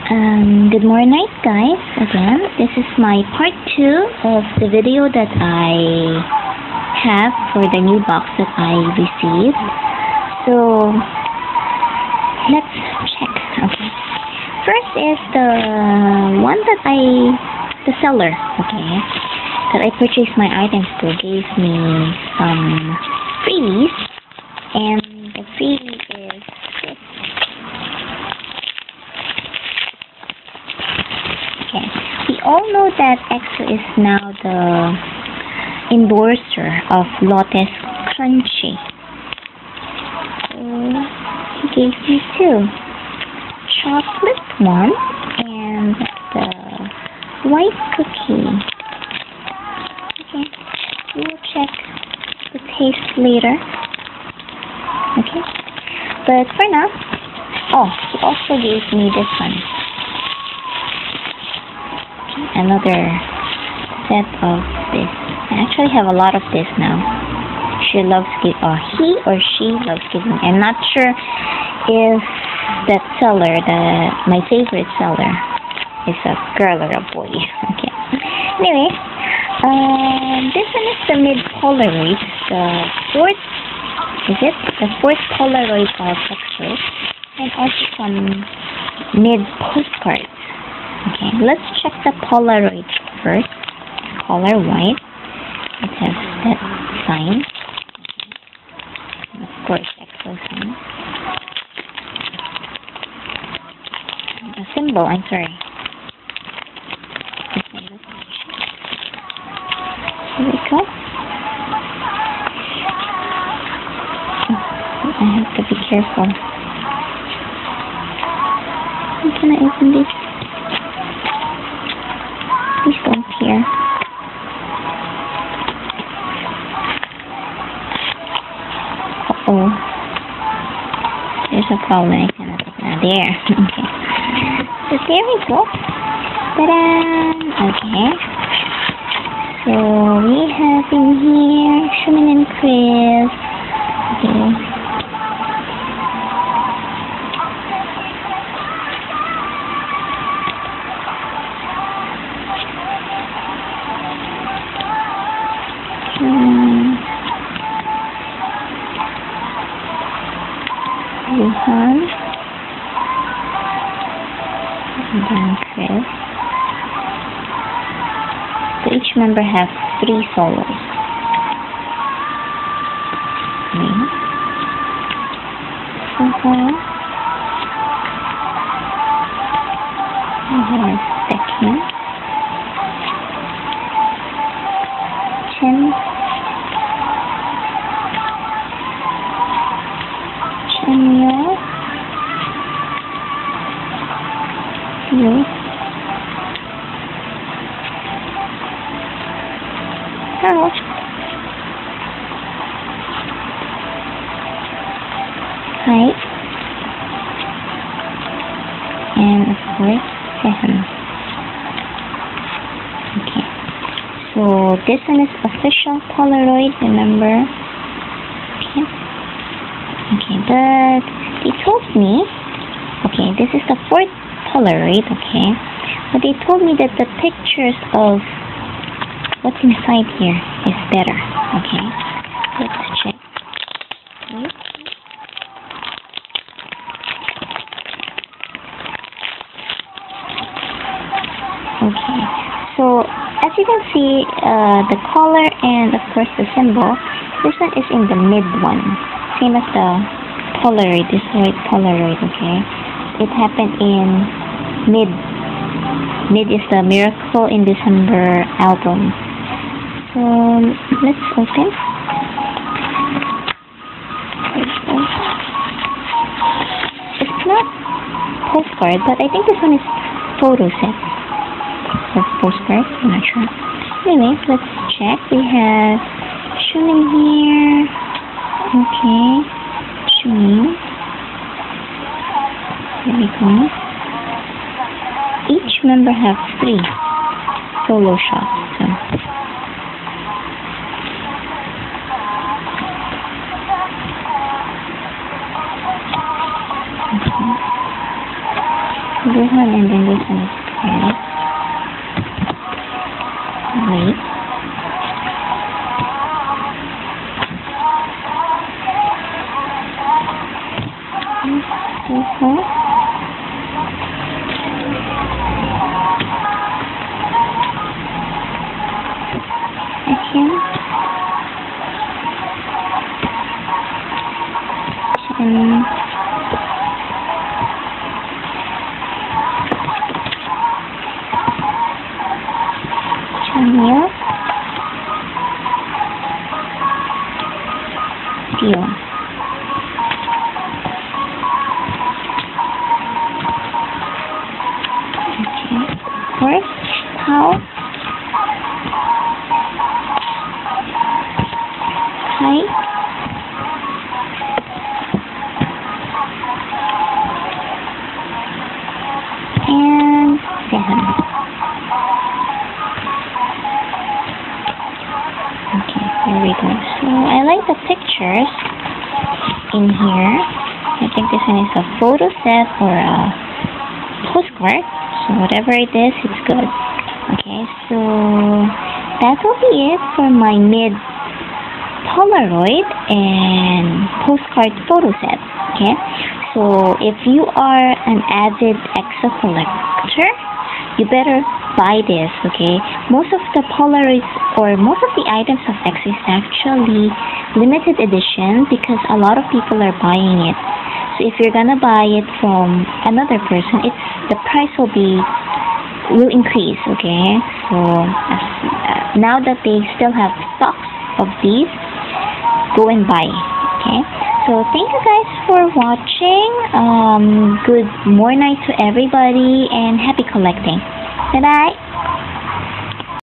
Good morning, guys. Again, this is my part 2 of the video that I have for the new box that I received. So, let's check. Okay. First is the one that the seller, okay, that I purchased my items to gave me some freebies, and the freebie is this. Okay. We all know that EXO is now the endorser of Lotus Crunchy. So he gave me two. Chocolate one and the white cookie. Okay. We will check the taste later. Okay. But for now, he also gave me this one. Another set of this. I actually have a lot of this now. He or she loves giving. I'm not sure if that seller, my favorite seller, is a girl or a boy. Okay. Anyway, this one is the mid Polaroid. The fourth Polaroid of EXO, and also some mid postcards. Okay, let's check the Polaroid first. Color white. It has that sign. And of course, EXO sign. A symbol, I'm sorry. Okay, let's check. Here we go. I have to be careful. How can I open this? Please don't peer. There's a problem. I cannot open it. There. Okay. So there we go. Ta-da! Okay. So we have in here Xiaomin and Chris. Okay. Wuhan, and then Chris. So each member has 3 solos. Me. Wuhan. We have Becky. Chen. Chanyeol. Hello. Hello. Hi. And of course, Sehun. Okay. So this one is official Polaroid, remember? Okay. Okay, but they told me, okay, this is the 4th Polaroid, okay, but they told me that the pictures of what's inside here is better, okay. Let's check. Okay, so as you can see, the color and of course the symbol, this one is in the mid one. Same as the Polaroid, this white Polaroid, okay? It happened in mid. Mid is the Miracle in December album. So, let's open. It's not postcard, but I think this one is photo set. Or postcard, I'm not sure. Anyway, let's check. We have Xiaomin here. Okay, Xiaomin. There we go. Each member has 3 solo shots. So. Okay. this one, and then this one is good. Wait. This one. And Chanel Dior. Okay. First, how height and 7. Okay, there we go. So I like the pictures in here. I think this one is a photo set or a postcard. So whatever it is, it's good. Okay, so that will be it for my mid Polaroid and postcard photo set. Okay, so if you are an avid EXO collector, you better buy this. Okay, most of the Polaroids or most of the items of EXO is actually limited edition because a lot of people are buying it. So if you're gonna buy it from another person, the price will increase. Okay, so now that they still have stocks of these, go and buy. Okay, so thank you guys for watching. Good more night to everybody and happy collecting. Bye bye.